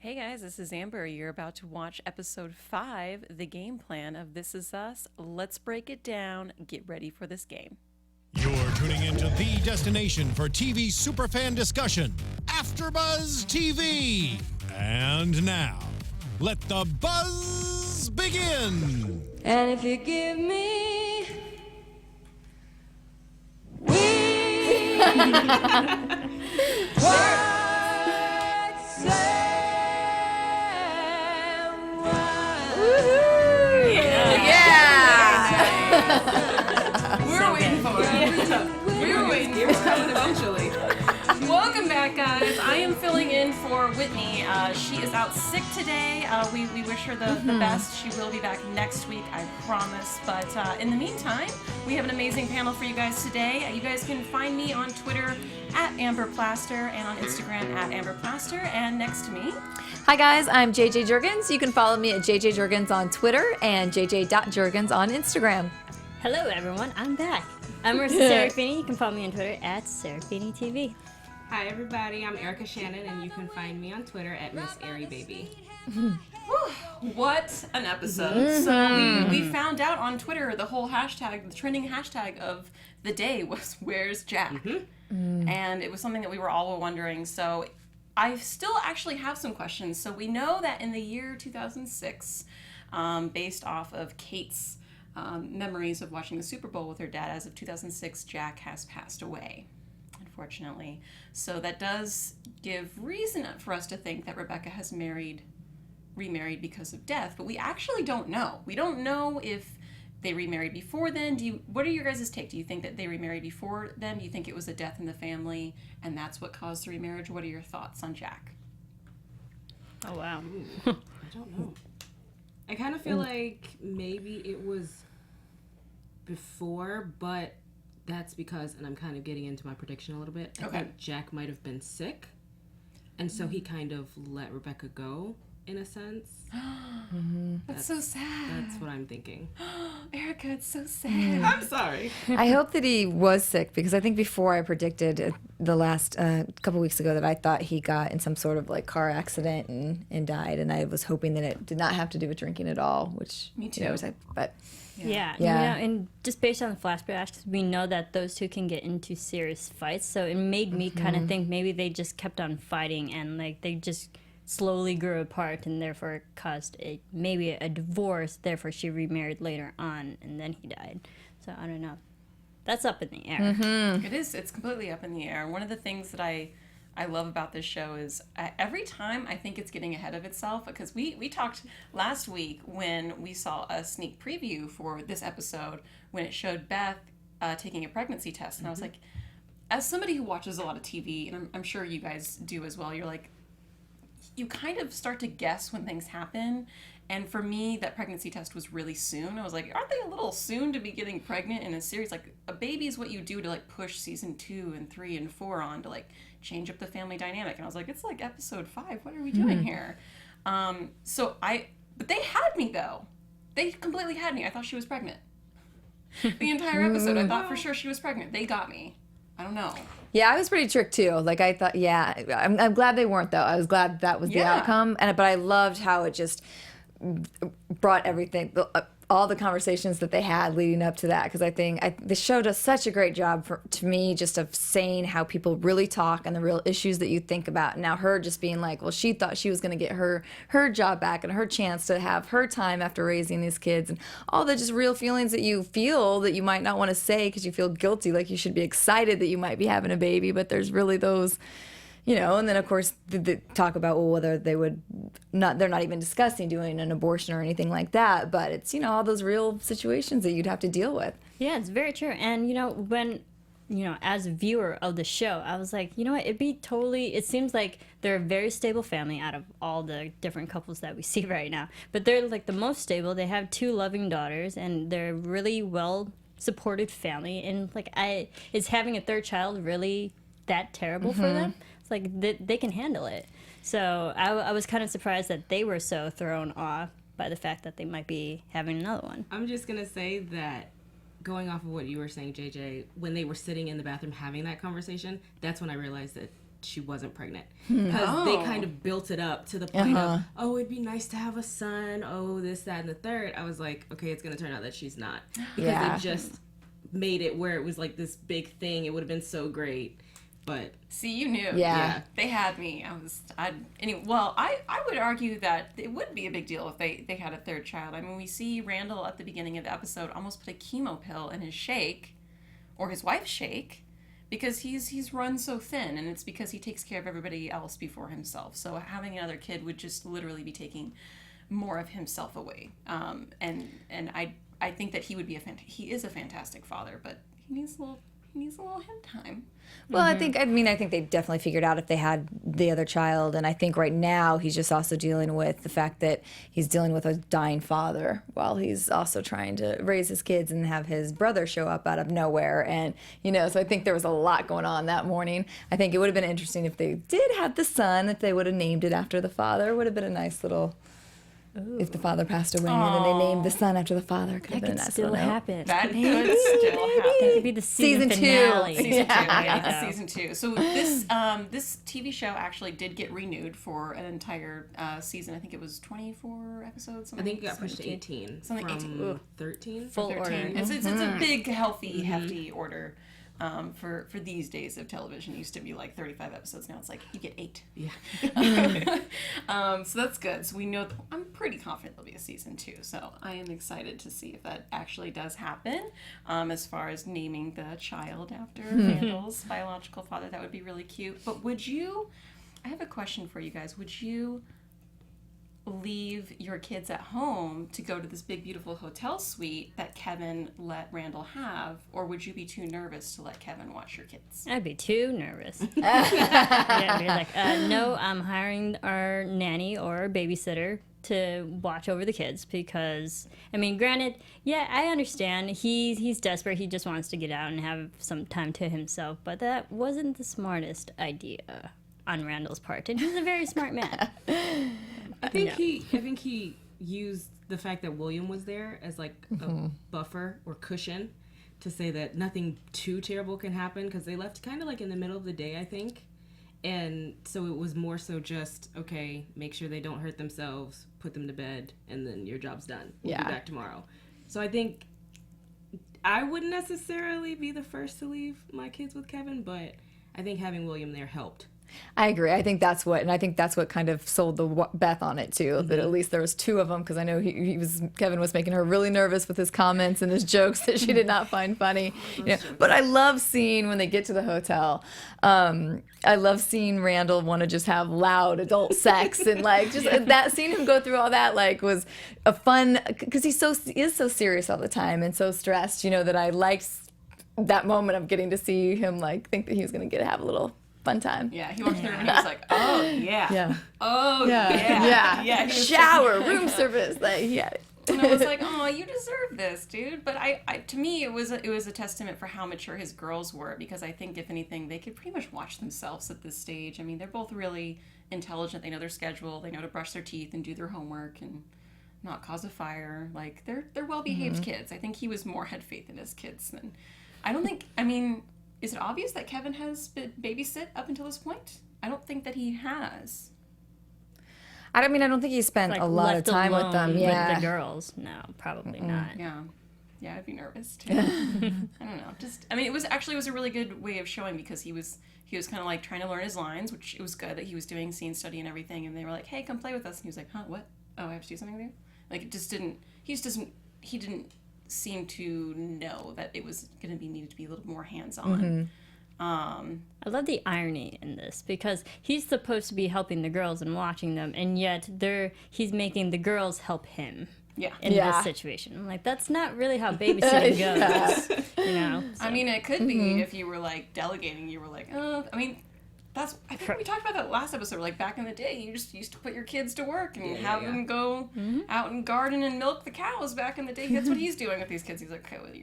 Hey guys, this is Amber. You're about to watch episode 5, the game plan of This Is Us. Let's break it down. Get ready for this game. You're tuning into the destination for TV superfan discussion, AfterBuzz TV. And now, let the buzz begin. And if you give me We're waiting for it. We were waiting for it eventually. Welcome back, guys. I am filling in for Whitney. She is out sick today. We wish her the best. She will be back next week, I promise. But in the meantime, we have an amazing panel for you guys today. You guys can find me on Twitter at Amber Plaster and on Instagram at Amber Plaster. And next to me... Hi guys, I'm JJ Jurgens. You can follow me at JJ Jurgens on Twitter and jj.jurgens on Instagram. Hello everyone, I'm back. I'm Marisa Serafini. You can follow me on Twitter at Serafini TV. Hi everybody, I'm Erica Shannon and you can find me on Twitter at Miss Airy Baby. What an episode. So we found out on Twitter the whole hashtag, the trending hashtag of the day was Where's Jack? And it was something that we were all wondering. So I still actually have some questions. So we know that in the year 2006, based off of Kate's memories of watching the Super Bowl with her dad, as of 2006, Jack has passed away, unfortunately. So that does give reason for us to think that Rebecca has remarried because of death, but we actually don't know. We don't know if they remarried before then. What are your guys' take? Do you think that they remarried before then? Do you think it was a death in the family and that's what caused the remarriage? What are your thoughts on Jack? Oh wow. I don't know. I kind of feel like maybe it was before, but that's because, and I'm kind of getting into my prediction a little bit, I think Jack might have been sick, and so he kind of let Rebecca go, in a sense. That's so sad. That's what I'm thinking. Erica, it's so sad. I'm sorry. I hope that he was sick because I think before I predicted the last couple weeks ago that I thought he got in some sort of like car accident and died, and I was hoping that it did not have to do with drinking at all, which me too. You know, but Yeah. You know, and just based on the flashbacks, we know that those two can get into serious fights. So it made me kind of think maybe they just kept on fighting and like they just slowly grew apart and therefore caused maybe a divorce. Therefore, she remarried later on and then he died. So I don't know. That's up in the air. It is. It's completely up in the air. One of the things that I love about this show is every time I think it's getting ahead of itself, because we talked last week when we saw a sneak preview for this episode when it showed Beth taking a pregnancy test. And I was like, as somebody who watches a lot of TV, and I'm sure you guys do as well, you're like, you kind of start to guess when things happen. And for me, that pregnancy test was really soon. I was like, aren't they a little soon to be getting pregnant in a series? Like, a baby is what you do to, like, push season 2 and 3 and 4 on to, like, change up the family dynamic. And I was like, it's like episode 5. What are we doing here? But they had me, though. They completely had me. I thought she was pregnant. The entire episode, I thought for sure she was pregnant. They got me. I don't know. yeah, I was pretty tricked too. Like I thought, I'm glad they weren't though. I was glad that was the outcome, but I loved how it just brought everything, all the conversations that they had leading up to that, because I think the show does such a great job to me just of saying how people really talk and the real issues that you think about. Now her just being like, well, she thought she was going to get her job back and her chance to have her time after raising these kids, and all the just real feelings that you feel that you might not want to say because you feel guilty, like you should be excited that you might be having a baby, but there's really those... You know, and then of course the talk about whether they're not even discussing doing an abortion or anything like that, but it's, all those real situations that you'd have to deal with. Yeah, it's very true. And, when, as a viewer of the show, I was like, you know what, it seems like they're a very stable family out of all the different couples that we see right now. But they're like the most stable. They have 2 loving daughters and they're really well supported family. And like, is having a 3rd child really that terrible for them? Like they can handle it. So I was kind of surprised that they were so thrown off by the fact that they might be having another one. I'm just going to say that going off of what you were saying, JJ, when they were sitting in the bathroom having that conversation, that's when I realized that she wasn't pregnant. Because they kind of built it up to the point of, oh, it'd be nice to have a son, oh, this, that, and the third. I was like, okay, it's going to turn out that she's not. Because they just made it where it was like this big thing. It would have been so great. But see, you knew. Yeah. They had me. I would argue that it would be a big deal if they had a third child. I mean, we see Randall at the beginning of the episode almost put a chemo pill in his shake, or his wife's shake, because he's run so thin, and it's because he takes care of everybody else before himself. So having another kid would just literally be taking more of himself away. And I think that he would be he is a fantastic father, but he needs a little him time. Well, I think they definitely figured out if they had the other child, and I think right now he's just also dealing with the fact that he's dealing with a dying father while he's also trying to raise his kids and have his brother show up out of nowhere, and so I think there was a lot going on that morning. I think it would have been interesting if they did have the son, if they would have named it after the father. It would have been a nice little. Ooh. If the father passed away and then they named the son after the father, could have been a nice still happen. That could still happen. That could be the season finale. Season 2. So this TV show actually did get renewed for an entire season. I think it was 24 episodes. I think it got pushed to 18. Something from 18. 13. Full 13. order. It's a big, healthy, hefty order. For these days of television. It used to be like 35 episodes. Now it's like you get 8. Yeah. So that's good. So we know I'm pretty confident there'll be a season 2. So I am excited to see if that actually does happen. As far as naming the child after Randall's biological father, that would be really cute. But I have a question for you guys. Would you leave your kids at home to go to this big beautiful hotel suite that Kevin let Randall have, or would you be too nervous to let Kevin watch your kids? I'd be too nervous. I'd be like, no, I'm hiring our nanny or babysitter to watch over the kids, because I mean, granted, yeah, I understand he's desperate, he just wants to get out and have some time to himself, but that wasn't the smartest idea on Randall's part, and he's a very smart man. I think he used the fact that William was there as like a buffer or cushion to say that nothing too terrible can happen, because they left kind of like in the middle of the day, I think. And so it was more so just, okay, make sure they don't hurt themselves, put them to bed, and then your job's done. We'll be back tomorrow. So I think I wouldn't necessarily be the first to leave my kids with Kevin, but I think having William there helped. I agree. I think that's what kind of sold the Beth on it too. That at least there was 2 of them, because I know Kevin was making her really nervous with his comments and his jokes that she did not find funny. But I love seeing when they get to the hotel. I love seeing Randall want to just have loud adult sex, and like just that, seeing him go through all that was a fun, because he is so serious all the time and so stressed. That I liked that moment of getting to see him think that he was going to have a little fun time. Yeah, he walked through and he was like, oh, yeah. Oh, yeah. Shower, room service. And I was like, oh, you deserve this, dude. But to me, it was a testament for how mature his girls were, because I think, if anything, they could pretty much watch themselves at this stage. I mean, they're both really intelligent. They know their schedule. They know to brush their teeth and do their homework and not cause a fire. Like, they're well-behaved kids. I think he was had faith in his kids than... I don't think... I mean... Is it obvious that Kevin has been babysit up until this point? I don't think that he has. I don't think he spent a lot of time with them. Yeah, with the girls. No, probably not. Yeah, I'd be nervous too. I don't know. It was a really good way of showing, because he was kind of like trying to learn his lines, which it was good that he was doing scene study and everything. And they were like, "Hey, come play with us," and he was like, "Huh? What? Oh, I have to do something with you?" Like, it just didn't. He didn't seem to know that it was going to needed to be a little more hands-on. I love the irony in this, because he's supposed to be helping the girls and watching them, and yet he's making the girls help him. In this situation. I'm like, that's not really how babysitting goes. So. I mean, it could be if you were delegating. You were like, oh, I think we talked about that last episode. Like, back in the day, you just used to put your kids to work and have them go out and garden and milk the cows. Back in the day, that's what he's doing with these kids. He's like, okay, well,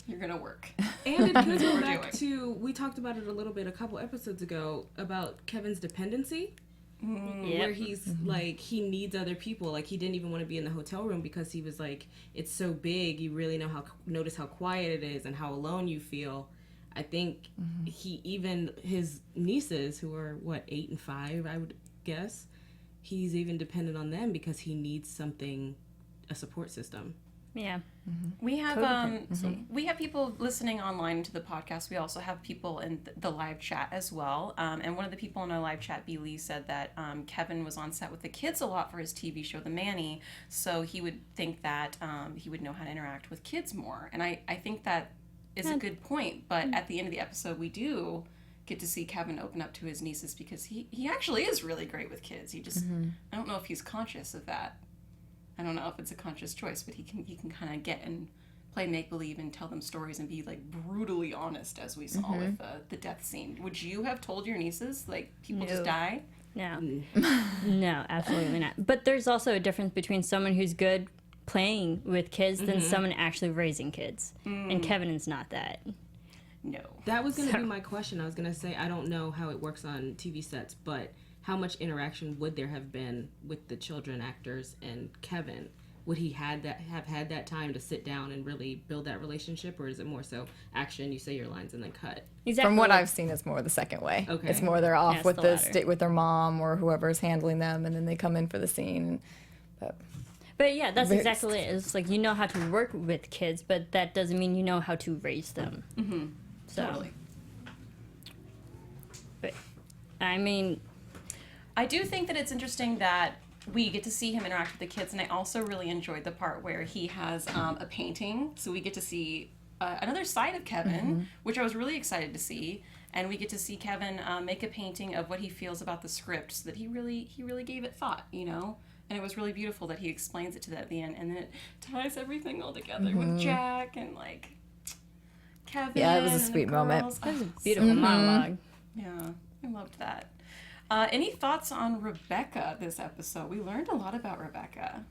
you're gonna work. And it could go back to, we talked about it a little bit a couple episodes ago about Kevin's dependency, where he's like, he needs other people. Like, he didn't even want to be in the hotel room because he was like, it's so big. You really notice how quiet it is and how alone you feel. I think his nieces, who are 8 and 5, I would guess, he's even dependent on them because he needs a support system. Yeah. We have we have people listening online to the podcast. We also have people in the live chat as well. And one of the people in our live chat, B. Lee, said that Kevin was on set with the kids a lot for his TV show, The Manny, so he would think that he would know how to interact with kids more. And I think that is a good point. But at the end of the episode, we do get to see Kevin open up to his nieces because he actually is really great with kids. He just I don't know if he's conscious of that. I don't know if it's a conscious choice, but he can kind of get and play make-believe and tell them stories and be, like, brutally honest, as we saw with the death scene. Would you have told your nieces, like, people just die? No. No, absolutely not. But there's also a difference between someone who's good playing with kids than someone actually raising kids. And Kevin is not that. No. That was going to be my question. I was going to say, I don't know how it works on TV sets, but how much interaction would there have been with the children actors and Kevin? Would he have had that time to sit down and really build that relationship, or is it more so action, you say your lines and then cut? Exactly. From what I've seen, it's more the second way. Okay. It's more they're off with with their mom or whoever's handling them, and then they come in for the scene. But yeah, that's exactly it. It's like you know how to work with kids, but that doesn't mean you know how to raise them. Mm-hmm. So, totally. But I mean, I do think that it's interesting that we get to see him interact with the kids, and I also really enjoyed the part where he has a painting, so we get to see another side of Kevin, which I was really excited to see, and we get to see Kevin make a painting of what he feels about the script, so that he really gave it thought, you know, and it was really beautiful that he explains it to that at the end, and then it ties everything all together with Jack and like Kevin. Yeah, it was a and sweet the moment. girls. that was a beautiful monologue. Yeah, I loved that. Any thoughts on Rebecca this episode? We learned a lot about Rebecca.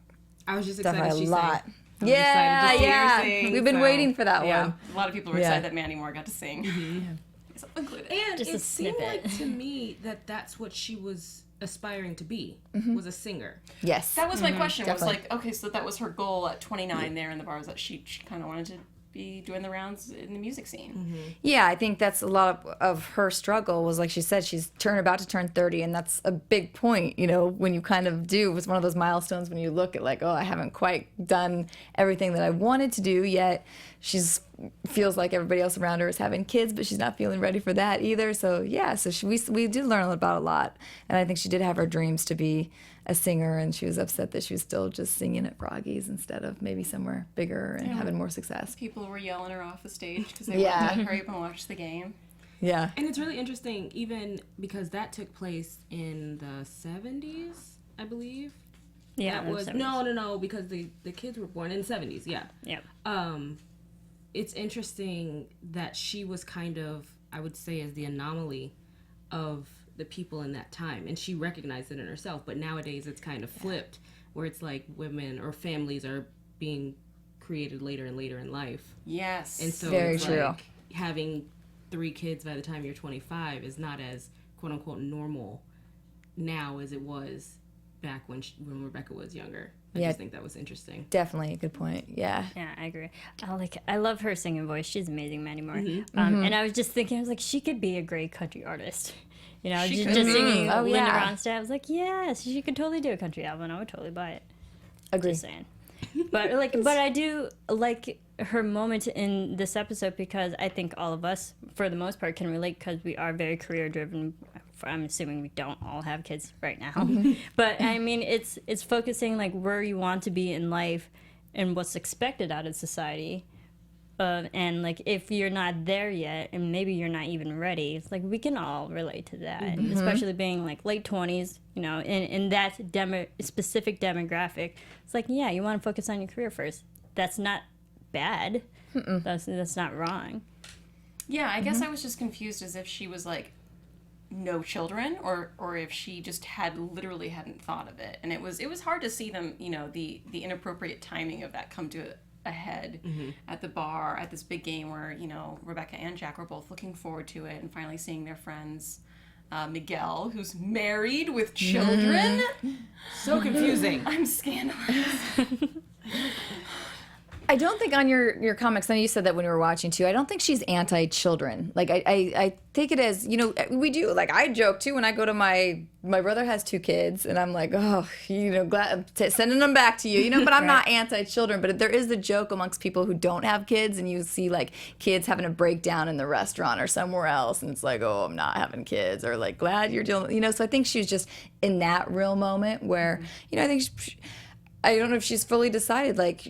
I was just excited Definitely she a lot. sang. Yeah. sing, We've been so, waiting for that yeah, one. a lot of people were excited that Mandy Moore got to sing. Myself included. And Just a it seemed snippet. like to me that that's what she was aspiring to be, was a singer. Yes. That was my question. Definitely. Was like, okay, so that was her goal at 29 there in the bar, was that she kind of wanted to be doing the rounds in the music scene. Yeah, I think that's a lot of her struggle was, like she said, she's about to turn 30, and that's a big point, you know, when you kind of do. It's one of those milestones when you look at like, oh, I haven't quite done everything that I wanted to do yet. Feels like everybody else around her is having kids, but she's not feeling ready for that either. So yeah, we did learn about a lot, and I think she did have her dreams to be a singer, and she was upset that she was still just singing at Froggy's instead of maybe somewhere bigger and having more success. People were yelling her off the stage because they wanted to hurry up and watch the game. Yeah. And it's really interesting, even because that took place in the 70s, I believe. Yeah, That was no, because the kids were born in the 70s. Yeah. Yep. It's interesting that she was kind of, I would say, as the anomaly of the people in that time, and she recognized it in herself. But nowadays it's kind of flipped, where it's like women or families are being created later and later in life. Yes. And so Very it's true. like having 3 kids by the time you're 25 is not as quote unquote normal now as it was back when Rebecca was younger. I just think that was interesting. Definitely a good point. Yeah. Yeah, I agree. I love her singing voice. She's amazing, Mandy Moore. And I was just thinking, I was like, she could be a great country artist. You know, She just could. singing Oh, Linda yeah. Ronstadt. I was like, yes, she could totally do a country album. I would totally buy it. Agree. Just saying. But I do like her moment in this episode because I think all of us, for the most part, can relate because we are very career driven. I'm assuming we don't all have kids right now, but I mean, it's focusing like where you want to be in life and what's expected out of society. And like if you're not there yet and maybe you're not even ready, it's like we can all relate to that, especially being like late 20s, you know, in that specific demographic. It's like, yeah, you want to focus on your career first. That's not bad. That's not wrong. Yeah, I guess I was just confused as if she was like no children or if she just literally hadn't thought of it. And it was hard to see them, you know, the inappropriate timing of that come to a head at the bar at this big game where, you know, Rebecca and Jack were both looking forward to it and finally seeing their friends. Miguel, who's married with children. So confusing. I'm scandalized. I don't think on your comics, I know you said that when we were watching too, I don't think she's anti-children. Like, I take it as, we do, like, I joke too when I go to my brother has 2 kids, and I'm like, oh, glad sending them back to you, but I'm not anti-children. But there is the joke amongst people who don't have kids, and you see, like, kids having a breakdown in the restaurant or somewhere else, and it's like, oh, I'm not having kids, or like, glad you're dealing, so I think she's just in that real moment where, I think I don't know if she's fully decided. Like,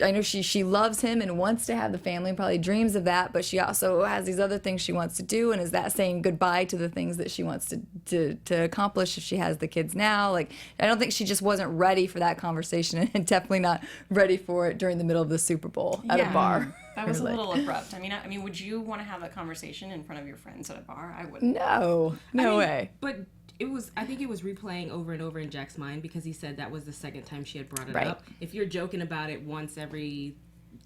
I know she loves him and wants to have the family and probably dreams of that, but she also has these other things she wants to do, and is that saying goodbye to the things that she wants to accomplish if she has the kids now? Like, I don't think she just wasn't ready for that conversation, and definitely not ready for it during the middle of the Super Bowl at a bar. That was a little abrupt. I mean, would you want to have a conversation in front of your friends at a bar? I wouldn't. No way. But I think it was replaying over and over in Jack's mind, because he said that was the second time she had brought it up. If you're joking about it once every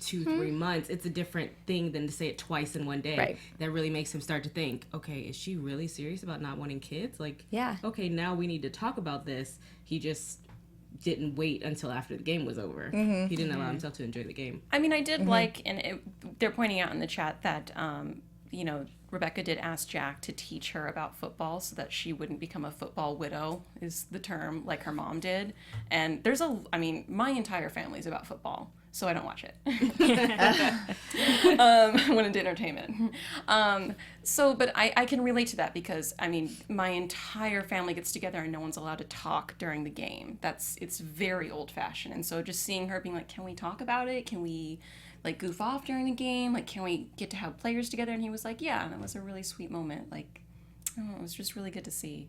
2-3 months, it's a different thing than to say it twice in one day. Right. That really makes him start to think, okay, is she really serious about not wanting kids? Like, okay, now we need to talk about this. He just didn't wait until after the game was over. He didn't allow himself to enjoy the game. I mean, I did like, and they're pointing out in the chat that, Rebecca did ask Jack to teach her about football so that she wouldn't become a football widow, is the term, like her mom did. And my entire family is about football, so I don't watch it when it's entertainment. But I can relate to that, because, my entire family gets together and no one's allowed to talk during the game. It's very old-fashioned. And so just seeing her being like, can we talk about it? Can we goof off during the game? Like, can we get to have players together? And he was like, yeah, and it was a really sweet moment. Like, I don't know, it was just really good to see.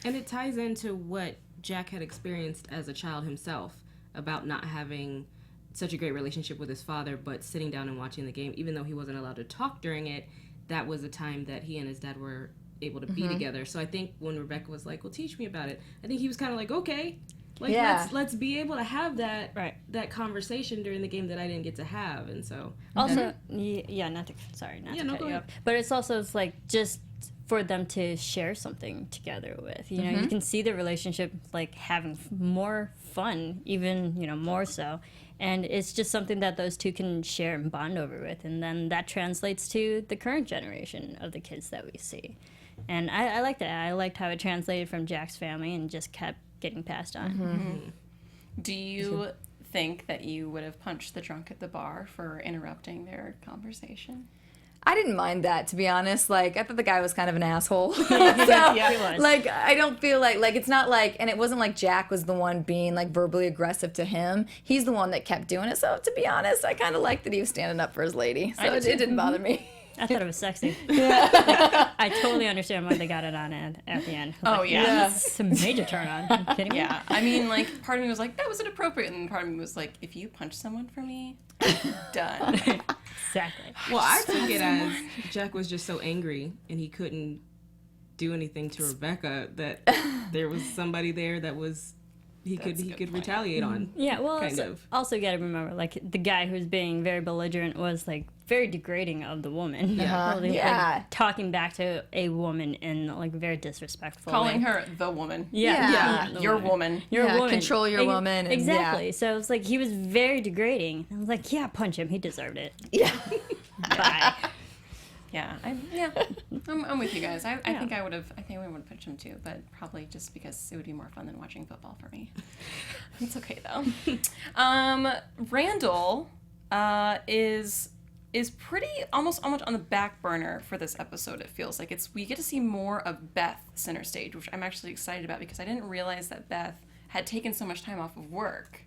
And it ties into what Jack had experienced as a child himself, about not having such a great relationship with his father, but sitting down and watching the game, even though he wasn't allowed to talk during it, that was a time that he and his dad were able to be together. So I think when Rebecca was like, well, teach me about it, I think he was kind of like, okay. Like, let's be able to have that conversation during the game that I didn't get to have. And so also, not to cut you off, but it's also like just for them to share something together with. You can see the relationship like having more fun, even more so, and it's just something that those two can share and bond over with, and then that translates to the current generation of the kids that we see. And I liked that. I liked how it translated from Jack's family and just kept getting passed on. Do you think that you would have punched the drunk at the bar for interrupting their conversation? I didn't mind that, to be honest. Like, I thought the guy was kind of an asshole. He was. Like, I don't feel like it's not like, and it wasn't like Jack was the one being like verbally aggressive to him. He's the one that kept doing it. So to be honest, I kind of liked that he was standing up for his lady. So it didn't bother me. I thought it was sexy. I totally understand why they got it on at the end. It's a major turn on. Are you kidding me? Yeah, part of me was like, that was inappropriate, and part of me was like, if you punch someone for me, done. Exactly. Well, I took it as Jack was just so angry and he couldn't do anything to Rebecca that there was somebody there that was he could retaliate on. Yeah, well, also you got to remember, like, the guy who's being very belligerent was like very degrading of the woman. Like, talking back to a woman in like very disrespectful calling way. her the woman. Your woman. woman. Control your woman. And, exactly. So it was like he was very degrading. I was like, yeah, punch him. He deserved it. Yeah. Bye. I'm with you guys. I think I would have punched him too, but probably just because it would be more fun than watching football for me. It's okay though. Randall is pretty almost on the back burner for this episode. It feels like we get to see more of Beth center stage, which I'm actually excited about because I didn't realize that Beth had taken so much time off of work.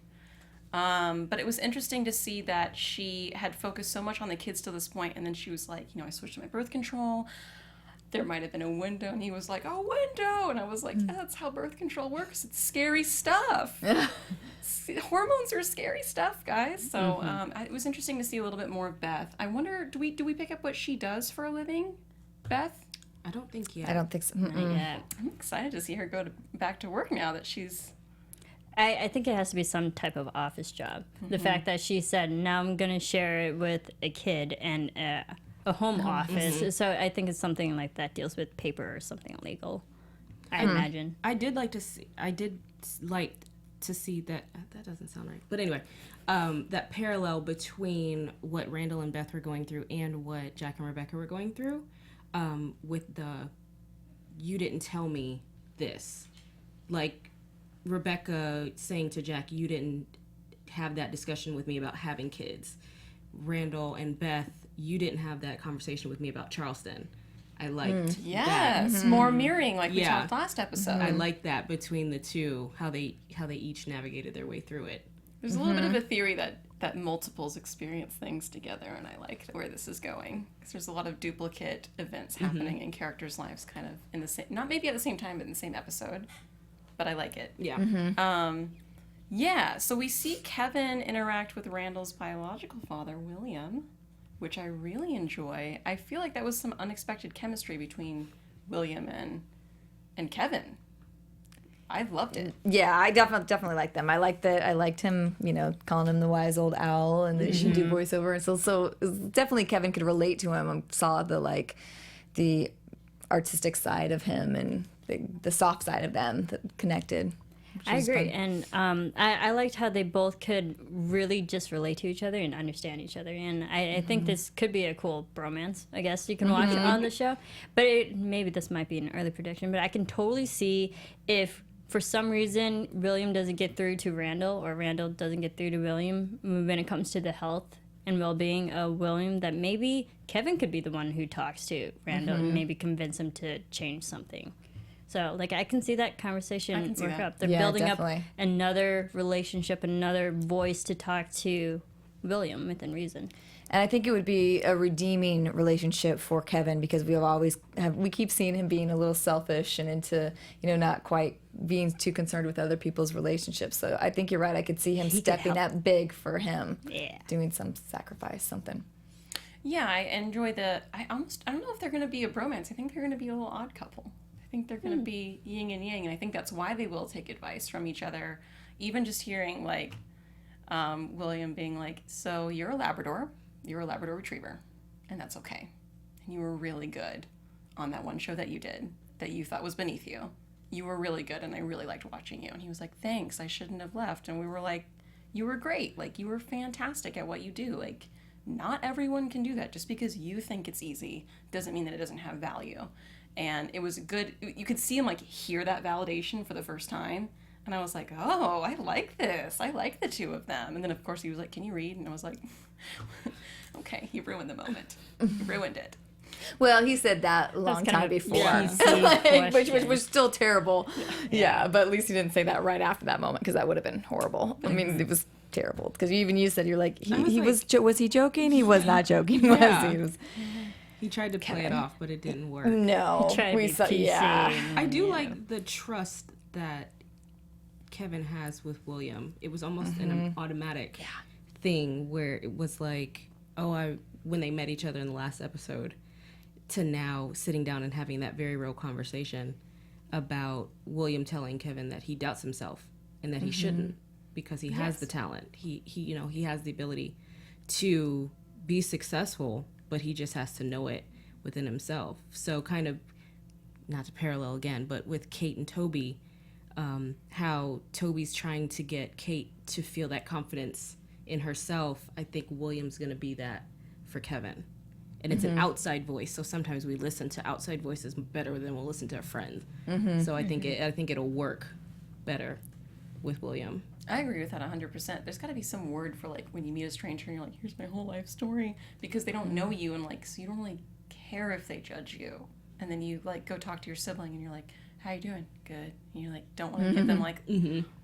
But it was interesting to see that she had focused so much on the kids to this point, and then she was like, I switched to my birth control. There might have been a window, and he was like, a window! And I was like, that's how birth control works. It's scary stuff. Hormones are scary stuff, guys. So it was interesting to see a little bit more of Beth. I wonder, do we pick up what she does for a living, Beth? I don't think yet. I don't think so. Not yet. I'm excited to see her go back to work now that she's... I think it has to be some type of office job. The fact that she said, now I'm going to share it with a kid and a home office. So I think it's something like that deals with paper or something legal, I imagine. I did like to see that doesn't sound right. But anyway, that parallel between what Randall and Beth were going through and what Jack and Rebecca were going through, with the you didn't tell me this. Like Rebecca saying to Jack, you didn't have that discussion with me about having kids. Randall and Beth, you didn't have that conversation with me about Charleston. I liked that. Yes, more mirroring like we talked last episode. I liked that between the two, how they each navigated their way through it. There's a little bit of a theory that multiples experience things together, and I like where this is going. Because there's a lot of duplicate events happening in characters' lives kind of in the same, not maybe at the same time, but in the same episode. But I like it. Yeah. Yeah, so we see Kevin interact with Randall's biological father, William, which I really enjoy. I feel like that was some unexpected chemistry between William and Kevin. I loved it. Yeah, I definitely liked them. I liked him, calling him the wise old owl, and that she do voiceover, and so definitely Kevin could relate to him and saw the artistic side of him and the soft side of them that connected. I agree, and I liked how they both could really just relate to each other and understand each other, and I think this could be a cool bromance, I guess you can watch on the show, but maybe this might be an early prediction, but I can totally see if for some reason William doesn't get through to Randall, or Randall doesn't get through to William when it comes to the health and well-being of William, that maybe Kevin could be the one who talks to Randall and maybe convince him to change something. So, I can see that conversation work up. They're building definitely up another relationship, another voice to talk to William within reason. And I think it would be a redeeming relationship for Kevin, because we keep seeing him being a little selfish and into, not quite being too concerned with other people's relationships. So I think you're right. I could see him stepping up big for him, doing some sacrifice, something. Yeah, I enjoy I don't know if they're going to be a bromance. I think they're going to be a little odd couple. I think they're going to be yin and yang, and I think that's why they will take advice from each other. Even just hearing, William being like, so you're a Labrador Retriever, and that's okay. And you were really good on that one show that you did that you thought was beneath you. You were really good, and I really liked watching you. And he was like, thanks, I shouldn't have left. And we were like, you were great. You were fantastic at what you do. Not everyone can do that. Just because you think it's easy doesn't mean that it doesn't have value. And it was good. You could see him hear that validation for the first time. And I was like, oh, I like this. I like the two of them. And then, of course, he was like, can you read? And I was like, okay, you ruined the moment. You ruined it. Well, he said that a long time before, which was still terrible. Yeah, but at least he didn't say that right after that moment, because that would have been horrible. I mean, it was terrible. Because even you said, you're like, was he joking? He was not joking, was he? He tried to play it off, but it didn't work. No, I do like the trust that Kevin has with William. It was almost an automatic thing where it was like, when they met each other in the last episode, to now sitting down and having that very real conversation about William telling Kevin that he doubts himself and that he shouldn't, because he has the talent. He has the ability to be successful, but he just has to know it within himself. So kind of, not to parallel again, but with Kate and Toby, how Toby's trying to get Kate to feel that confidence in herself, I think William's going to be that for Kevin. And it's an outside voice, so sometimes we listen to outside voices better than we'll listen to a friend. So I think it'll work better with William. I agree with that 100%. There's got to be some word for when you meet a stranger and you're like, here's my whole life story, because they don't know you, and so you don't really care if they judge you. And then you go talk to your sibling and you're like, how you doing? Good. And you don't want to give them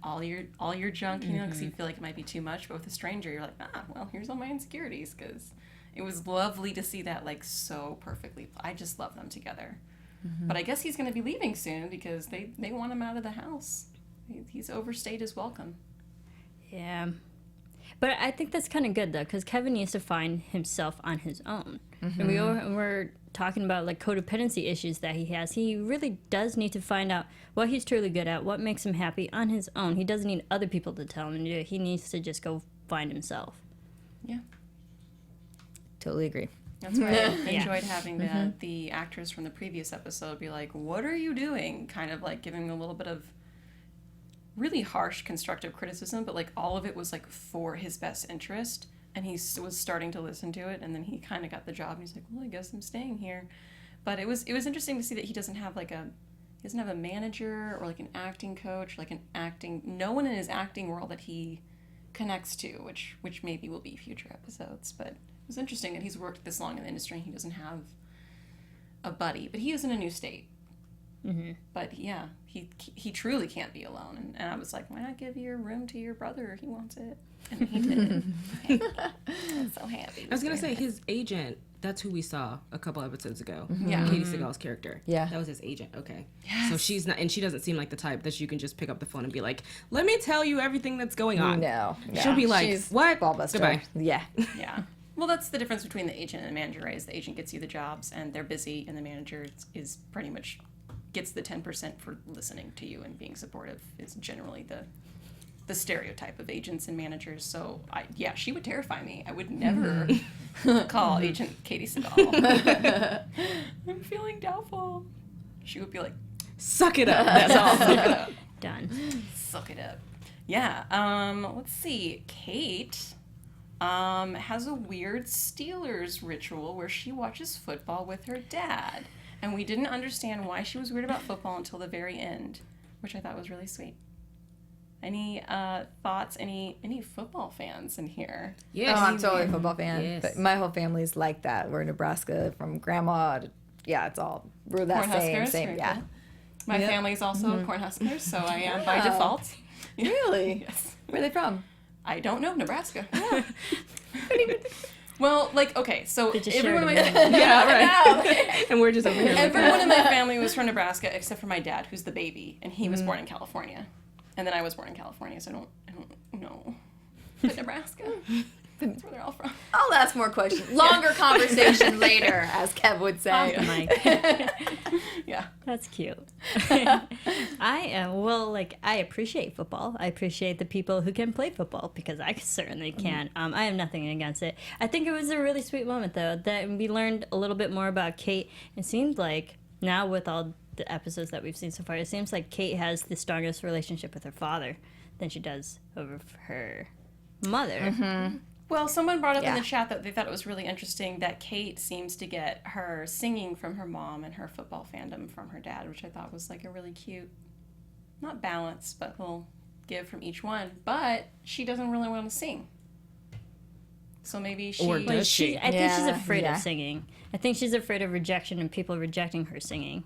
all your junk, because you feel like it might be too much. But with a stranger, you're like, well, here's all my insecurities, because it was lovely to see that so perfectly. I just love them together. But I guess he's going to be leaving soon because they want him out of the house. He's overstayed his welcome. Yeah. But I think that's kind of good, though, because Kevin needs to find himself on his own. And we're talking about codependency issues that he has. He really does need to find out what he's truly good at, what makes him happy on his own. He doesn't need other people to tell him to do it. He needs to just go find himself. Yeah. Totally agree. That's why I enjoyed having the actors from the previous episode be like, what are you doing? Kind of giving a little bit of really harsh constructive criticism, but like all of it was like for his best interest, and he was starting to listen to it, and then he kind of got the job, and he's like, well, I guess I'm staying here. But it was interesting to see that he doesn't have a manager or like an acting coach, like no one in his acting world that he connects to, which maybe will be future episodes. But it was interesting that he's worked this long in the industry and he doesn't have a buddy, but he is in a new state. Mm-hmm. But yeah, he truly can't be alone. And I was like, why not give your room to your brother? He wants it. And he did. I'm so happy. I was going to say, his agent, that's who we saw a couple episodes ago. Mm-hmm. Yeah. Katie Seagal's character. Yeah. That was his agent. Okay. Yes. So she's not, and she doesn't seem like the type that you can just pick up the phone and be like, let me tell you everything that's going on. No. She'll be like, She's what? Ballbuster. Goodbye. Yeah. Yeah. Well, that's the difference between the agent and the manager, right? Is the agent gets you the jobs and they're busy, and the manager is pretty much gets the 10% for listening to you and being supportive is generally the stereotype of agents and managers. So, she would terrify me. I would never call Agent Katie Seagal. I'm feeling doubtful. She would be like, Suck it up. That's all. suck it up. Done. Suck it up. Yeah. Let's see. Kate has a weird Steelers ritual where she watches football with her dad. And we didn't understand why she was weird about football until the very end, which I thought was really sweet. Any thoughts? Any football fans in here? Yes. Oh, I'm totally a football fan. Yes. But my whole family's like that. We're in Nebraska from grandma to, we're that Cornhuskers? same. Very Yeah. cool. My Yep. family's also Cornhuskers, so I am by default. Really? Yes. Where are they from? I don't know, Nebraska. Well, okay, so They just everyone in my shared a Yeah, right. And we're just over here. Like, everyone in my family was from Nebraska except for my dad, who's the baby, and he was born in California, and then I was born in California, so I don't know. But Nebraska, that's where they're all from. I'll ask more questions. Longer conversation later, as Kev would Off the say. mic. Yeah. That's cute. I appreciate football. I appreciate the people who can play football because I certainly can't. I have nothing against it. I think it was a really sweet moment, though, that we learned a little bit more about Kate. It seemed like now with all the episodes that we've seen so far, it seems like Kate has the strongest relationship with her father than she does over her mother. Mm-hmm. Well, someone brought up in Yeah. the chat that they thought it was really interesting that Kate seems to get her singing from her mom and her football fandom from her dad, which I thought was like a really cute, not balance, but we'll give from each one. But she doesn't really want to sing. So maybe she... Or does she? I think she's Yeah, afraid yeah. of singing. I think she's afraid of rejection and people rejecting her singing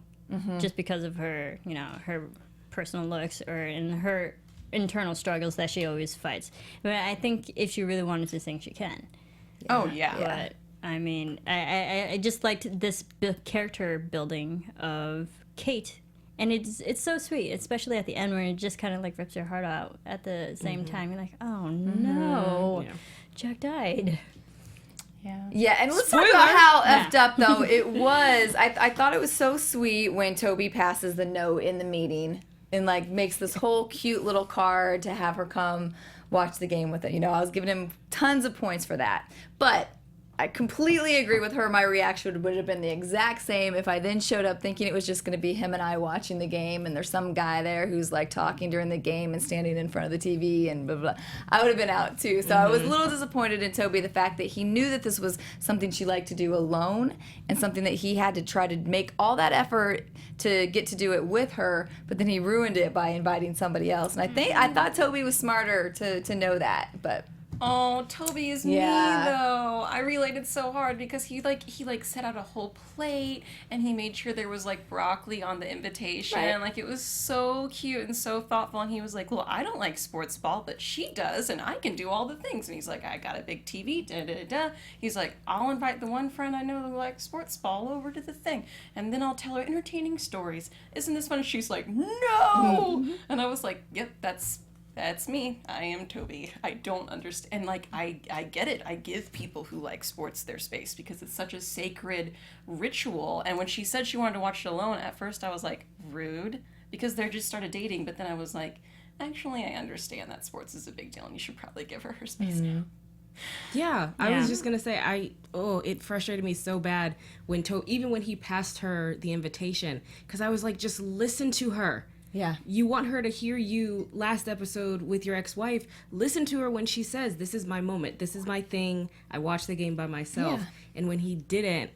just because of her, her personal looks or in her internal struggles that she always fights. But I think if she really wanted to sing, she can. Oh, yeah. But I mean, I just liked this character building of Kate, and it's so sweet, especially at the end where it just kind of like rips your heart out at the same time. You're like, oh no, Yeah. Jack died. Yeah, and let's Spoiler. talk about how effed up, though, it was. I thought it was so sweet when Toby passes the note in the meeting and, makes this whole cute little card to have her come watch the game with it. I was giving him tons of points for that. But I completely agree with her. My reaction would have been the exact same if I then showed up thinking it was just going to be him and I watching the game, and there's some guy there who's talking during the game and standing in front of the TV and blah, blah. I would have been out too. So I was a little disappointed in Toby, the fact that he knew that this was something she liked to do alone and something that he had to try to make all that effort to get to do it with her, but then he ruined it by inviting somebody else. And I thought Toby was smarter to know that, but... Oh, Toby is me though. I related so hard because he set out a whole plate and he made sure there was broccoli on the invitation. Right. It was so cute and so thoughtful. And he was like, "Well, I don't like sports ball, but she does, and I can do all the things." And he's like, "I got a big TV." Da da da. He's like, "I'll invite the one friend I know who likes sports ball over to the thing, and then I'll tell her entertaining stories. Isn't this fun?" And she's like, "No." And I was like, "Yep, that's me. I am Toby. I don't understand." And I get it. I give people who like sports their space because it's such a sacred ritual. And when she said she wanted to watch it alone, at first I was like, rude, because they just started dating. But then I was like, actually, I understand that sports is a big deal and you should probably give her space now. Yeah, I was just gonna say, it frustrated me so bad when even when he passed her the invitation, because I was like, just listen to her. Yeah. You want her to hear you last episode with your ex-wife. Listen to her when she says, this is my moment. This is my thing. I watched the game by myself. Yeah. And when he didn't,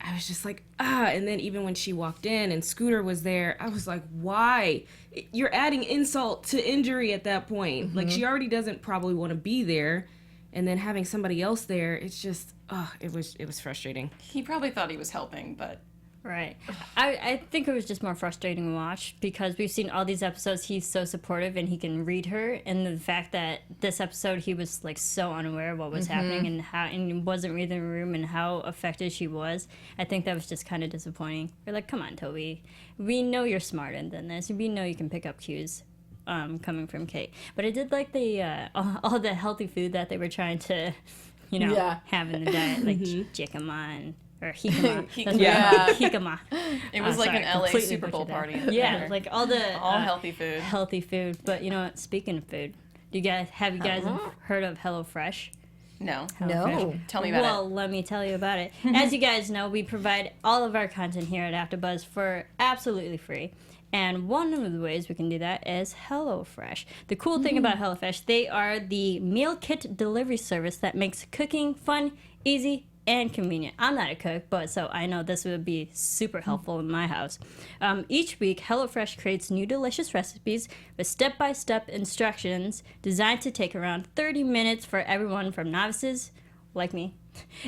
I was just like, And then even when she walked in and Scooter was there, I was like, why? You're adding insult to injury at that point. Mm-hmm. Like, she already doesn't probably want to be there. And then having somebody else there, it's just, it was frustrating. He probably thought he was helping, but Right. I think it was just more frustrating to watch because we've seen all these episodes he's so supportive and he can read her, and the fact that this episode he was like so unaware of what was happening and wasn't reading the room and how affected she was. I think that was just kind of disappointing. We're like, come on, Toby. We know you're smarter than this. We know you can pick up cues coming from Kate. But I did like the all the healthy food that they were trying to, have in the diet, like jicama or jicama. Jicama. it was like an LA Super Bowl party. Yeah, like all healthy food. Healthy food. But you know what? Speaking of food, have you guys heard of Hellofresh? No. No. Tell me about Well, let me tell you about it. As you guys know, we provide all of our content here at AfterBuzz for absolutely free. And one of the ways we can do that is Hellofresh. The cool thing about Hellofresh, they are the meal kit delivery service that makes cooking fun, easy, and convenient. I'm not a cook, but so I know this would be super helpful in my house. Each week, HelloFresh creates new delicious recipes with step-by-step instructions designed to take around 30 minutes for everyone from novices, like me,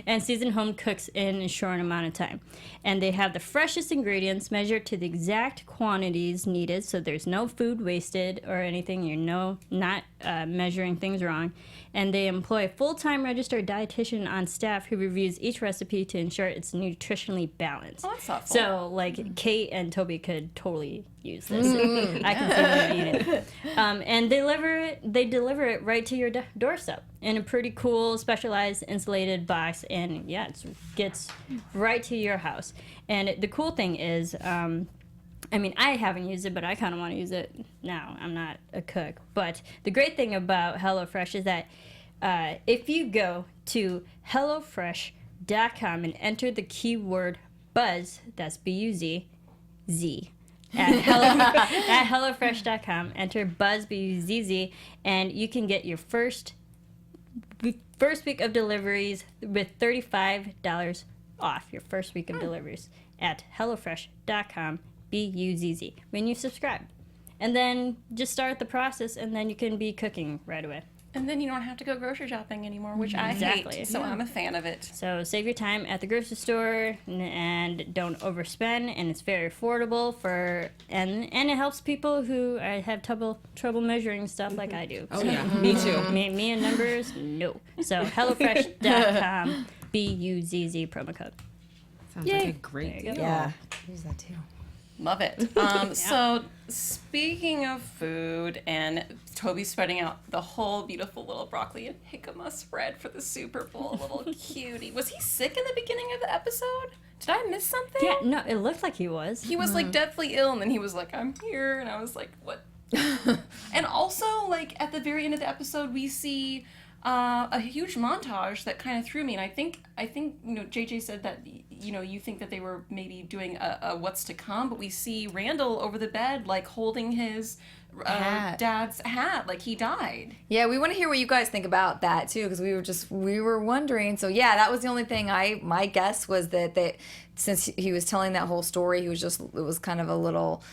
and seasoned home cooks in a short amount of time. And they have the freshest ingredients measured to the exact quantities needed, so there's no food wasted or anything. You're not measuring things wrong. And they employ a full-time registered dietitian on staff who reviews each recipe to ensure it's nutritionally balanced. Oh, that's thoughtful. So, like, Kate and Toby could totally use this. I can see them eating it. And they deliver it right to your doorstep in a pretty cool, specialized, insulated box. And, yeah, it gets right to your house. And the cool thing is... I mean, I haven't used it, but I kind of want to use it now. I'm not a cook. But the great thing about HelloFresh is that if you go to hellofresh.com and enter the keyword buzz, that's B-U-Z-Z, at hellofresh.com, enter buzz, B-U-Z-Z, and you can get your first week of deliveries with $35 off your first week of deliveries at hellofresh.com. B-U-Z-Z, when you subscribe. And then just start the process, and then you can be cooking right away. And then you don't have to go grocery shopping anymore, which I Exactly. hate. So I'm a fan of it. So save your time at the grocery store and don't overspend, and it's very affordable and it helps people who have trouble measuring stuff like I do. Oh, yeah. Me too. Me and numbers, no. So hellofresh.com, B-U-Z-Z promo code. Sounds like a great deal. Yeah. Use that too. Love it. So speaking of food, and Toby spreading out the whole beautiful little broccoli and jicama spread for the Super Bowl, little cutie. Was he sick in the beginning of the episode? Did I miss something? Yeah, no, it looked like he was. He was like deathly ill, and then he was like, "I'm here," and I was like, "What?" And also, like at the very end of the episode, we see a huge montage that kind of threw me. And I think JJ said that you think that they were maybe doing a what's to come, but we see Randall over the bed like holding his dad's hat, like he died. Yeah, we want to hear what you guys think about that too, because we were wondering. So yeah, that was the only thing my guess was that since he was telling that whole story, it was kind of a little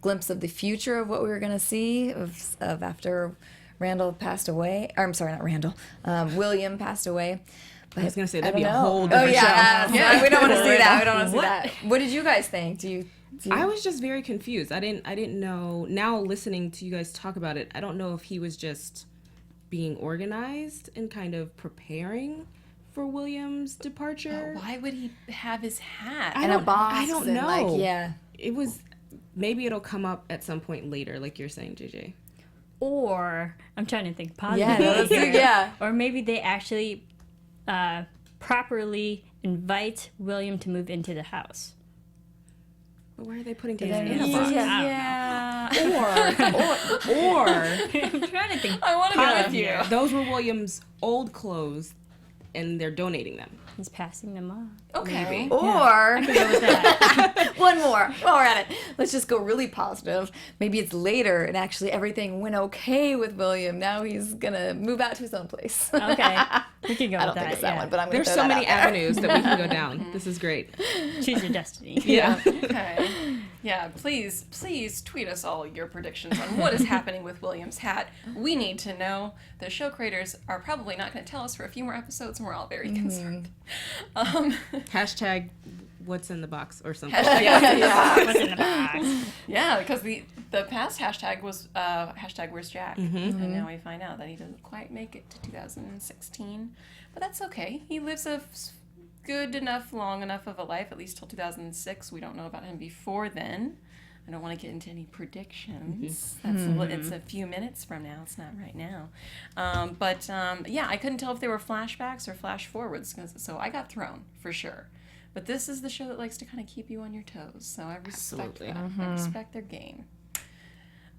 glimpse of the future of what we were going to see of after Randall passed away. Or, I'm sorry, not Randall. William passed away. But I was going to say, that'd be a whole different show. Yeah, we don't want to see that. We don't want to see that. What did you guys think? Do you... I was just very confused. I didn't know. Now listening to you guys talk about it, I don't know if he was just being organized and kind of preparing for William's departure. Why would he have his hat and a box? I don't know. Yeah. It was... Maybe it'll come up at some point later, like you're saying, JJ. Or, I'm trying to think positive. Yeah. Or maybe they actually properly invite William to move into the house. But where are they putting things in a box? Yeah. Or I'm trying to think. I want to go with you. those were William's old clothes and they're donating them. He's passing them on. Okay. Maybe. Or Go with that. one more while we're at it. Let's just go really positive. Maybe it's later and actually everything went okay with William. Now he's gonna move out to his own place. Okay. We can go I with don't think that. it's that one, but I'm gonna There's throw so that many out there. avenues that we can go down. This is great. Choose your destiny. Yeah. Okay. Yeah, please tweet us all your predictions on what is happening with William's hat. We need to know. The show creators are probably not going to tell us for a few more episodes, and we're all very concerned. Hashtag what's in the box or something. Yeah, What's in the box? yeah, because the past hashtag was hashtag Where's Jack, and now we find out that he doesn't quite make it to 2016, but that's okay. He lives a good enough, long enough of a life, at least till 2006. We don't know about him before then. I don't want to get into any predictions. It's a few minutes from now. It's not right now. Yeah, I couldn't tell if they were flashbacks or flash forwards, so I got thrown for sure. But this is the show that likes to kind of keep you on your toes, so I respect Absolutely. that. I respect their game.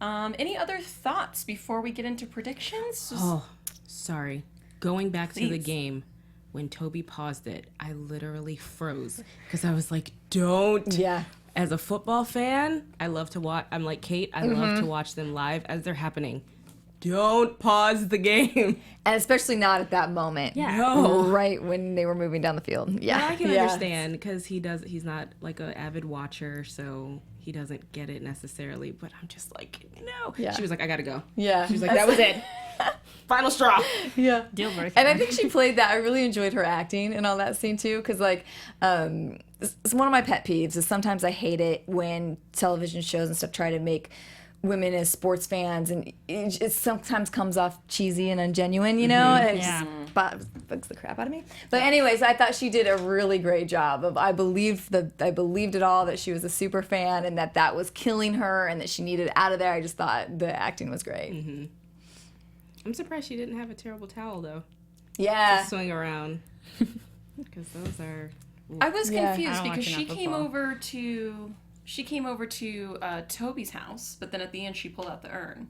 Any other thoughts before we get into predictions? Oh, sorry. Going back to the Please. game, when Toby paused it, I literally froze because I was like, don't. Yeah. As a football fan, I love to watch. I'm like Kate. I love to watch them live as they're happening. Don't pause the game. And especially not at that moment. Yeah. No. Right when they were moving down the field. Yeah. I can Yeah. understand because he's not like an avid watcher, so he doesn't get it necessarily. But I'm just like, no. Yeah. She was like, I gotta go. Yeah. She was like, that was it. Final straw. Yeah. Deal breaker. And I think she played that. I really enjoyed her acting in all that scene too, because like, it's one of my pet peeves is sometimes I hate it when television shows and stuff try to make women as sports fans, and it sometimes comes off cheesy and ungenuine, you know. And it Yeah. just bugs the crap out of me. But anyways, I thought she did a really great job of I believed it all, that she was a super fan and that was killing her and that she needed out of there. I just thought the acting was great. I'm surprised she didn't have a terrible towel though. Yeah. To swing around. Because those are. I was Yeah. confused I don't because watch she enough came football. over to Toby's house, but then at the end she pulled out the urn.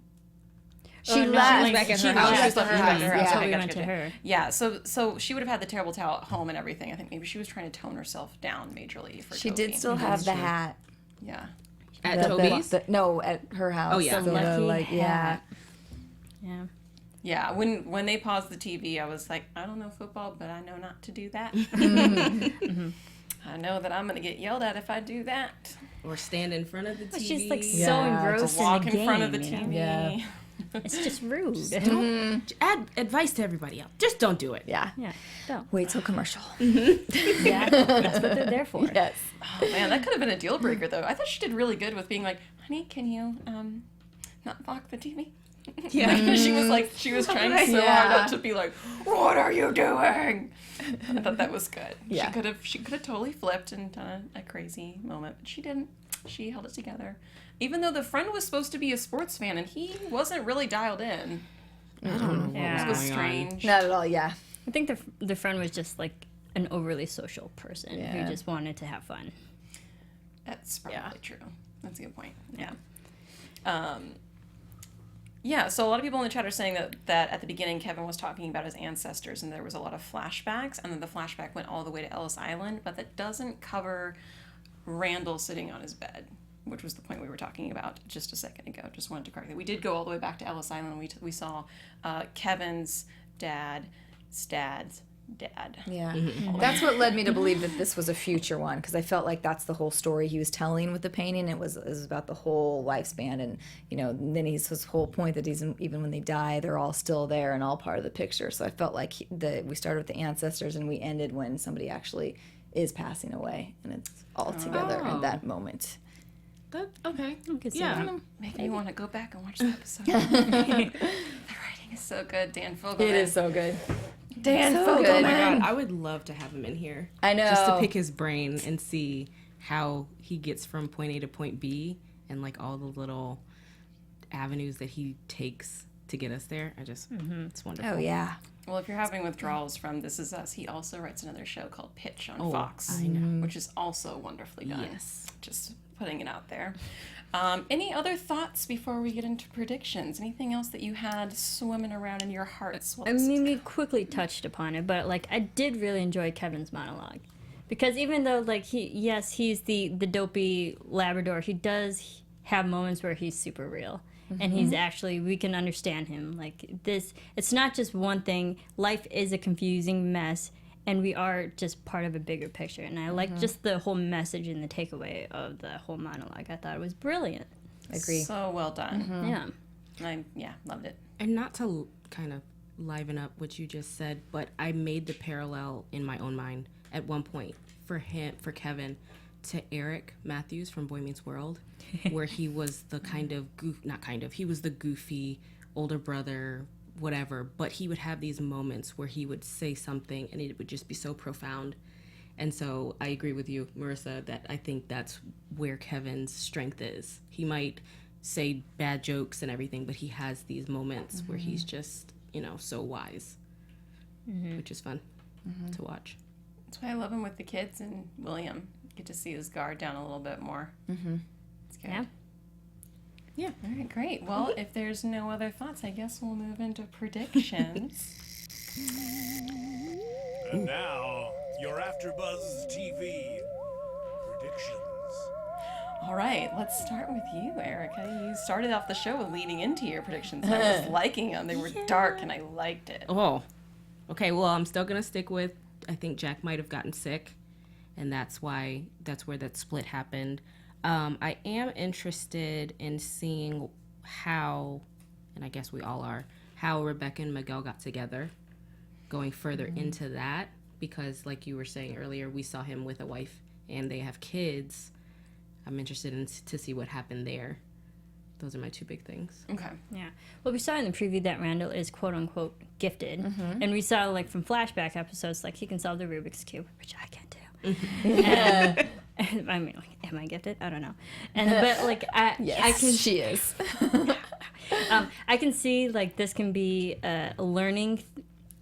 She no, left. like, back at she her was house. just She was left at her house. Yeah. Yeah, So okay, we gotcha, went to gotcha. her. Yeah, so she would have had the terrible towel at home and everything. I think maybe she was trying to tone herself down majorly for She Toby. did still have the hat. Yeah. At The- Toby's? no, at her house. Oh, yeah. So Lucky like, yeah. hat. Yeah. Yeah, when they paused the TV, I was like, I don't know football, but I know not to do that. I know that I'm going to get yelled at if I do that. Or stand in front of the But TV. she's like so Yeah, engrossed Walk in the in front of the game, you know? TV. Yeah. It's just rude. Add advice to everybody else. Just don't do it. Yeah. Yeah. Don't. Wait till commercial. Yeah. That's what they're there for. Yes. Oh man, that could have been a deal breaker though. I thought she did really good with being like, honey, can you not block the TV? Yeah. she was trying so hard not to be like, what are you doing? I thought that was good. Yeah. She could have totally flipped and done a crazy moment, but she didn't. She held it together. Even though the friend was supposed to be a sports fan and he wasn't really dialed in. I don't know what Yeah. It was was going on. strange. Not at all. Yeah. I think the friend was just like an overly social person Yeah. who just wanted to have fun. That's probably true. That's a good point. Yeah. Yeah, so a lot of people in the chat are saying that at the beginning Kevin was talking about his ancestors and there was a lot of flashbacks, and then the flashback went all the way to Ellis Island, but that doesn't cover Randall sitting on his bed, which was the point we were talking about just a second ago. Just wanted to correct that. We did go all the way back to Ellis Island. We saw Kevin's dad's dad. Yeah. That's what led me to believe that this was a future one, because I felt like that's the whole story he was telling with the painting. It was about the whole lifespan, and then his whole point that even when they die, they're all still there and all part of the picture. So I felt like we started with the ancestors and we ended when somebody actually is passing away, and it's all together in that moment. Okay. could see Yeah. that. Make me want to go back and watch the episode. The writing is so good. Dan Fogelman. It is so good. Dan So Fogelman. good. Oh my god, I would love to have him in here. I know. Just to pick his brain and see how he gets from point A to point B and like all the little avenues that he takes to get us there. It's wonderful. Oh yeah. Well, if you're having withdrawals from This Is Us, he also writes another show called Pitch on Oh, Fox, I know. which is also wonderfully done. Yes. Just putting it out there. Any other thoughts before we get into predictions? Anything else that you had swimming around in your hearts? I mean, we quickly touched upon it, but like I did really enjoy Kevin's monologue, because even though like he's the dopey Labrador, he does have moments where he's super real, and he's actually, we can understand him. Like this, it's not just one thing. Life is a confusing mess, and we are just part of a bigger picture. And I like just the whole message and the takeaway of the whole monologue. I thought it was brilliant. Agree. So well done. Yeah. I loved it. And not to kind of liven up what you just said, but I made the parallel in my own mind at one point for Kevin, to Eric Matthews from Boy Meets World, where he was the he was the goofy older brother, whatever, but he would have these moments where he would say something and it would just be so profound. And so I agree with you, Marisa, that I think that's where Kevin's strength is. He might say bad jokes and everything, but he has these moments where he's just, so wise, which is fun to watch. That's why I love him with the kids and William. Get to see his guard down a little bit more. It's good. Yeah. All right, great. Well, if there's no other thoughts, I guess we'll move into predictions. And now, your AfterBuzz TV predictions. All right, let's start with you, Erica. You started off the show with leading into your predictions. And I was liking them. They were dark, and I liked it. Oh, okay. Well, I'm still gonna stick with, I think Jack might have gotten sick, and that's where that split happened. I am interested in seeing how, and I guess we all are, how Rebecca and Miguel got together, going further into that, because like you were saying earlier, we saw him with a wife and they have kids. I'm interested to see what happened there. Those are my two big things. Okay. Yeah. Well, we saw in the preview that Randall is quote unquote gifted, and we saw like from flashback episodes, like he can solve the Rubik's Cube, which I can't do. And, I mean, like, am I gifted? I don't know. But like, She is. I can see like this can be a learning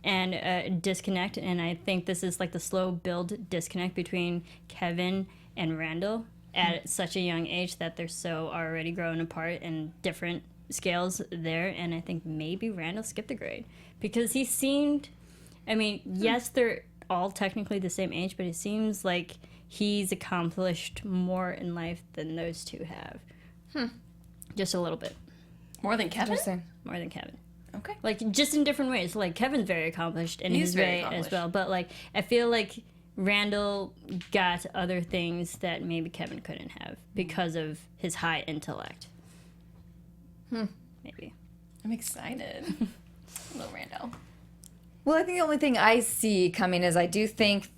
and a disconnect, and I think this is like the slow build disconnect between Kevin and Randall at such a young age that they're so already growing apart and different scales there. And I think maybe Randall skipped a grade because he seemed, I mean, yes, they're all technically the same age, but it seems like he's accomplished more in life than those two have. Just a little bit. More than Kevin? Interesting. More than Kevin. Okay. Like, just in different ways. Like, Kevin's very accomplished in his way as well. But, like, I feel like Randall got other things that maybe Kevin couldn't have because of his high intellect. Maybe. I'm excited. Hello, Randall. Well, I think the only thing I see coming is I do think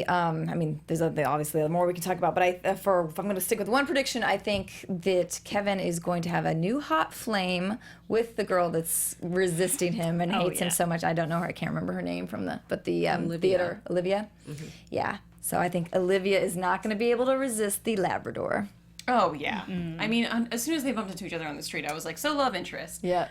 I mean, there's obviously more we can talk about, but if I'm going to stick with one prediction, I think that Kevin is going to have a new hot flame with the girl that's resisting him and hates him so much. I don't know her. I can't remember her name from the theater. Olivia? Yeah. So I think Olivia is not going to be able to resist the Labrador. Oh, yeah. I mean, as soon as they bumped into each other on the street, I was like, so love interest. Yeah.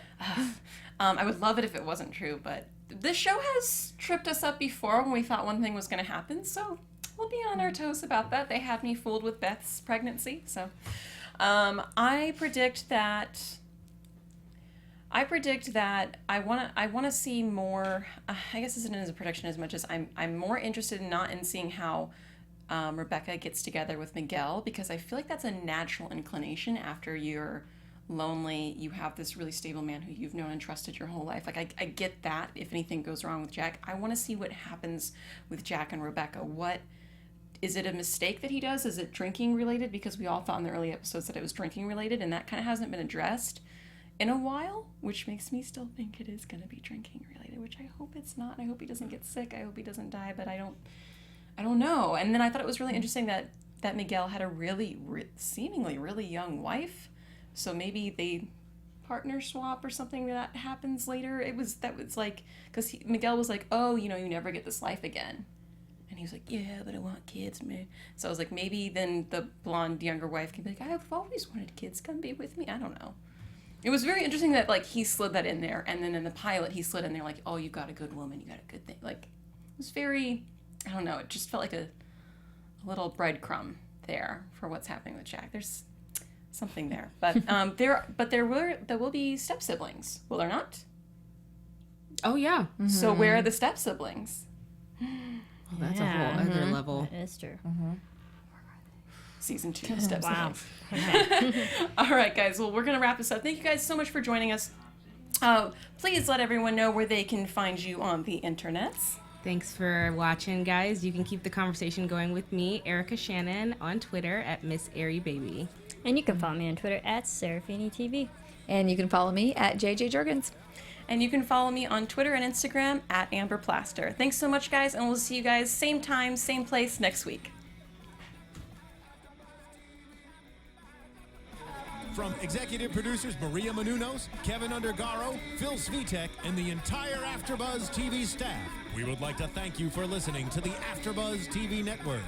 I would love it if it wasn't true, but this show has tripped us up before when we thought one thing was going to happen, so we'll be on our toes about that. They had me fooled with Beth's pregnancy, so I predict that I want to see more. I guess this isn't as a prediction as much as I'm more interested in seeing how Rebecca gets together with Miguel, because I feel like that's a natural inclination after you're lonely, you have this really stable man who you've known and trusted your whole life. Like, I get that if anything goes wrong with Jack. I want to see what happens with Jack and Rebecca. What is it, a mistake that he does? Is it drinking related? Because we all thought in the early episodes that it was drinking related, and that kind of hasn't been addressed in a while, which makes me still think it is going to be drinking related, which I hope it's not. I hope he doesn't get sick. I hope he doesn't die, but I don't know. And then I thought it was really interesting that Miguel had a seemingly really young wife. So maybe they partner swap or something that happens later. That was like, because Miguel was like, oh, you never get this life again. And he was like, yeah, but I want kids, man. So I was like, maybe then the blonde younger wife can be like, I've always wanted kids, come be with me. I don't know. It was very interesting that like he slid that in there. And then in the pilot, he slid in there like, oh, you got a good woman, you got a good thing. Like, it was very, I don't know, it just felt like a little breadcrumb there for what's happening with Jack. There's something there. But there will be step siblings, will there not? Oh yeah. So where are the step siblings? Well, that's a whole other level. That is true. Season 2 step Wow. siblings. All right, guys. Well, we're gonna wrap this up. Thank you guys so much for joining us. Please let everyone know where they can find you on the internets. Thanks for watching, guys. You can keep the conversation going with me, Erica Shannon, on Twitter at Miss Airy Baby. And you can follow me on Twitter at Serafini TV. And you can follow me at JJ Jurgens. And you can follow me on Twitter and Instagram at Amber Plaster. Thanks so much, guys, and we'll see you guys same time, same place next week. From executive producers Maria Menounos, Kevin Undergaro, Phil Svitek, and the entire AfterBuzz TV staff, we would like to thank you for listening to the AfterBuzz TV network.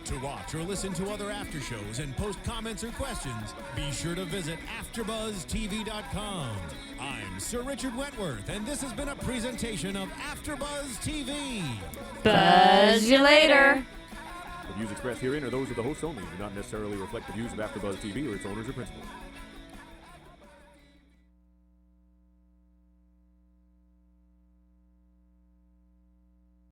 To watch or listen to other after shows and post comments or questions, be sure to visit AfterBuzzTV.com. I'm Sir Richard Wentworth, and this has been a presentation of AfterBuzz TV. Buzz you later. The views expressed herein are those of the hosts only and do not necessarily reflect the views of AfterBuzz TV or its owners or principals.